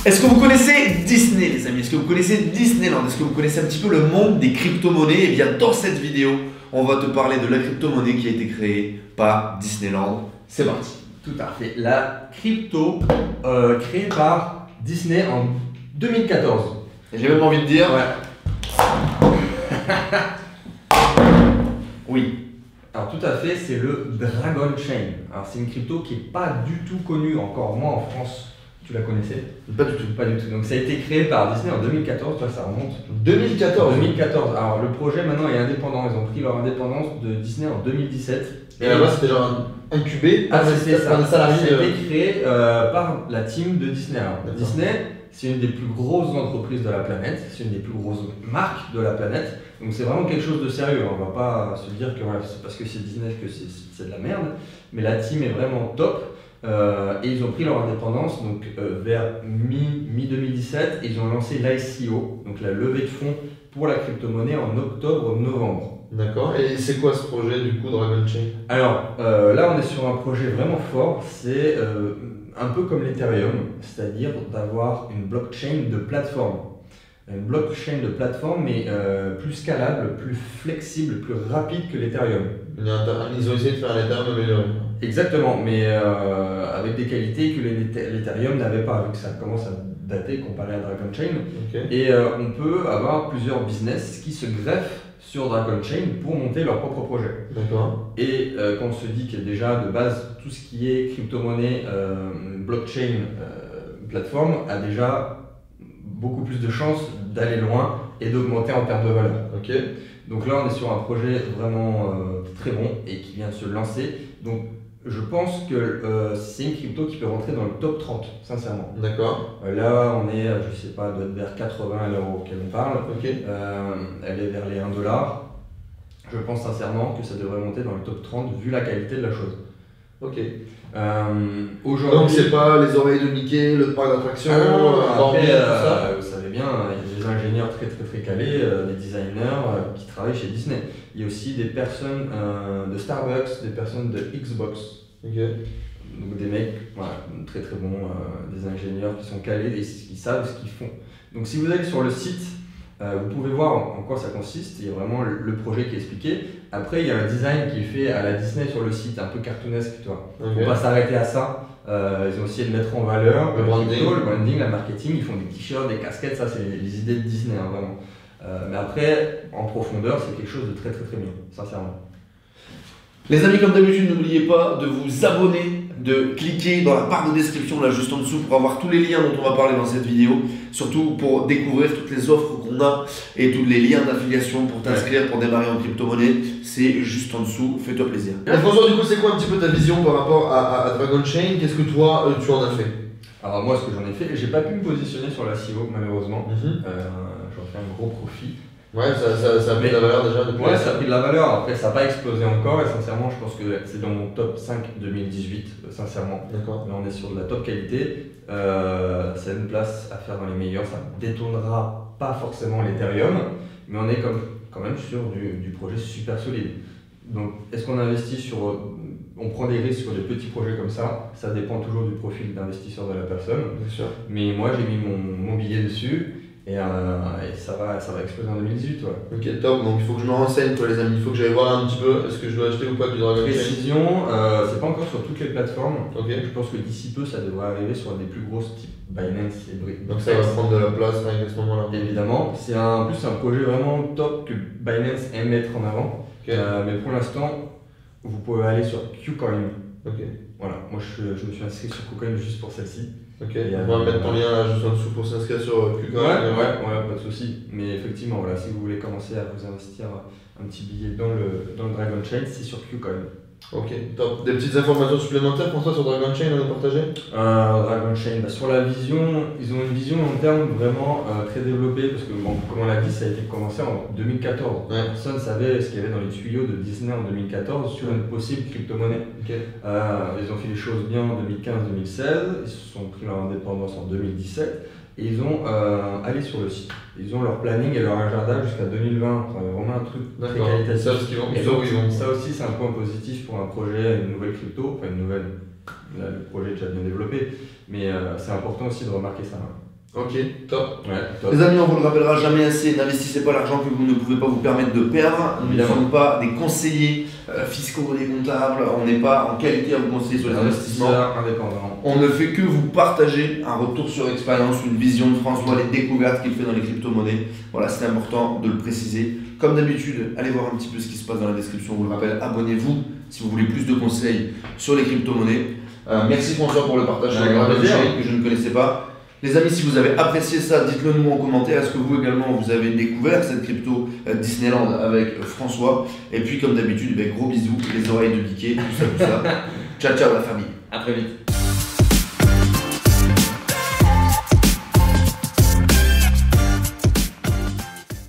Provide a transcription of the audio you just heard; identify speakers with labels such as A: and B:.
A: Est-ce que vous connaissez Disney, les amis? Est-ce que vous connaissez Disneyland? Est-ce que vous connaissez un petit peu le monde des crypto-monnaies? Eh bien, dans cette vidéo, on va te parler de la crypto-monnaie qui a été créée par Disneyland. C'est parti.
B: Tout à fait. La crypto créée par Disney en 2014.
A: J'ai même envie de dire.
B: Ouais.
A: Oui.
B: Alors tout à fait, c'est le Dragon Chain. Alors c'est une crypto qui n'est pas du tout connue, encore moins en France. Tu la connaissais?
A: Pas du tout.
B: Pas du tout. Donc ça a été créé par Disney en 2014, toi ça remonte.
A: 2014.
B: 2014. Alors le projet maintenant est indépendant, ils ont pris leur indépendance de Disney en 2017.
A: Et là-bas c'était genre incubé
B: par
A: des salariés.
B: Ça a été créé par la team de Disney. Alors, Disney, c'est une des plus grosses entreprises de la planète, c'est une des plus grosses marques de la planète. Donc c'est vraiment quelque chose de sérieux. On va pas se dire que voilà, c'est parce que c'est Disney que c'est de la merde. Mais la team est vraiment top. Et ils ont pris leur indépendance donc, vers mi-2017 et ils ont lancé l'ICO, donc la levée de fonds pour la crypto-monnaie en octobre-novembre.
A: D'accord. Et c'est quoi ce projet du coup Dragon Chain?
B: Alors là on est sur un projet vraiment fort, c'est un peu comme l'Ethereum, c'est-à-dire d'avoir une blockchain de plateforme. Une blockchain de plateforme mais plus scalable, plus flexible, plus rapide que l'Ethereum.
A: Ils ont essayé de faire un Ethereum amélioré.
B: Exactement, mais avec des qualités que l'Ethereum n'avait pas, vu que ça commence à dater comparé à Dragon Chain.
A: Okay.
B: Et on peut avoir plusieurs business qui se greffent sur Dragon Chain pour monter leur propre projet.
A: D'accord.
B: Et quand on se dit que déjà de base, tout ce qui est crypto-monnaie, blockchain, plateforme, a déjà beaucoup plus de chances d'aller loin et d'augmenter en termes de valeur.
A: Okay.
B: Donc là, on est sur un projet vraiment très bon et qui vient de se lancer. Donc je pense que c'est une crypto qui peut rentrer dans le top 30, sincèrement.
A: D'accord.
B: Là, on est, je sais pas, doit être vers 80 à l'heure auquel on parle.
A: Okay.
B: Elle est vers les 1 $. Je pense sincèrement que ça devrait monter dans le top 30 vu la qualité de la chose.
A: Ok.
B: Aujourd'hui.
A: Donc c'est pas les oreilles de Mickey, le parc d'attractions,
B: après, tout ça. Vous savez bien, il y a des ingénieurs très calés, des designers qui travaillent chez Disney. Il y a aussi des personnes de Starbucks, des personnes de Xbox.
A: Okay.
B: Donc des mecs voilà, très bons, des ingénieurs qui sont calés et qui savent ce qu'ils font. Donc si vous allez sur le site, vous pouvez voir en quoi ça consiste. Il y a vraiment le projet qui est expliqué. Après, il y a un design qui est fait à la Disney sur le site, un peu cartoonesque, tu vois. Il ne faut pas s'arrêter à ça. Ils ont essayé de mettre en valeur
A: le
B: branding, le marketing. Ils font des t-shirts, des casquettes, ça c'est les idées de Disney, hein, vraiment. Mais après, en profondeur, c'est quelque chose de très bien, sincèrement.
A: Les amis, comme d'habitude, n'oubliez pas de vous abonner, de cliquer dans la barre de description là juste en dessous pour avoir tous les liens dont on va parler dans cette vidéo, surtout pour découvrir toutes les offres qu'on a et tous les liens d'affiliation pour t'inscrire, pour démarrer en crypto-monnaie, c'est juste en dessous, fais-toi plaisir. Et François, du coup, c'est quoi un petit peu ta vision par rapport à Dragon Chain? Qu'est-ce que toi, tu en as fait?
B: Alors moi, ce que j'en ai fait, j'ai pas pu me positionner sur la CIO malheureusement, j'en fais un gros profit.
A: Ouais, ça a pris de la valeur déjà depuis.
B: Ouais, ça a pris de la valeur. Après, ça n'a pas explosé encore et sincèrement, je pense que c'est dans mon top 5 2018, sincèrement.
A: D'accord.
B: Là, on est sur de la top qualité. Ça a une place à faire dans les meilleurs. Ça ne détournera pas forcément l'Ethereum, mais on est quand même sur du projet super solide. Donc, est-ce qu'on investit sur. On prend des risques sur des petits projets comme ça dépend toujours du profil d'investisseur de la personne.
A: Bien sûr.
B: Mais moi, j'ai mis mon billet dessus. Et ça va exploser en 2018, ouais.
A: Ok, top. Donc il faut que je me renseigne, quoi, les amis. Il faut que j'aille voir un petit peu est-ce que je dois acheter ou pas du Dragon Chain.
B: Précision, c'est pas encore sur toutes les plateformes.
A: Ok.
B: Je pense que d'ici peu, ça devrait arriver sur des plus grosses types Binance et Brick.
A: Donc ça va prendre de la place avec à ce moment-là.
B: Évidemment. En plus, c'est un projet vraiment top que Binance aime mettre en avant.
A: Okay.
B: Mais pour l'instant, vous pouvez aller sur KuCoin.
A: Ok.
B: Voilà, moi je me suis inscrit sur KuCoin juste pour celle-ci.
A: Ok, on va mettre ton lien là juste en dessous pour s'inscrire sur KuCoin.
B: Ouais, pas de souci. Mais effectivement, voilà, si vous voulez commencer à vous investir un petit billet dans le Dragon Chain, c'est sur KuCoin.
A: Ok, top. Des petites informations supplémentaires pour toi sur Dragon Chain à nous partager?
B: Dragon Chain, sur la vision, ils ont une vision long terme vraiment très développée parce que, bon, comme on l'a dit, ça a été commencé en 2014.
A: Ouais.
B: Personne ne savait ce qu'il y avait dans les tuyaux de Disney en 2014 sur une possible crypto-monnaie.
A: Okay.
B: Ils ont fait les choses bien en 2015-2016, ils se sont pris leur indépendance en 2017 et ils ont allé sur le site. Ils ont leur planning et leur agenda jusqu'à 2020, enfin, vraiment un truc très qualitatif. Ça aussi, c'est un point positif pour un projet, une nouvelle crypto, enfin une nouvelle, là le projet est déjà bien développé, mais c'est important aussi de remarquer ça.
A: Ok, top.
B: Ouais, top.
A: Les amis, on vous le rappellera jamais assez, n'investissez pas l'argent que vous ne pouvez pas vous permettre de perdre. Nous ne
B: Évidemment.
A: sommes pas des conseillers fiscaux, des comptables, on n'est pas en qualité à vous conseiller sur les investissements.
B: Investisseurs indépendants.
A: On ne fait que vous partager un retour sur expérience, une vision de François, les découvertes qu'il fait dans les crypto-monnaies. Voilà, c'est important de le préciser. Comme d'habitude, allez voir un petit peu ce qui se passe dans la description. On vous le rappelle, abonnez-vous si vous voulez plus de conseils sur les crypto-monnaies. Merci François pour le partage sur
B: Avec
A: la
B: grand plaisir.
A: que je ne connaissais pas. Les amis, si vous avez apprécié ça, dites-le nous en commentaire. Est-ce que vous également, vous avez découvert cette crypto Disneyland avec François? Et puis, comme d'habitude, gros bisous, les oreilles de Biquet, tout ça. Ciao, ciao la famille.
B: À très vite.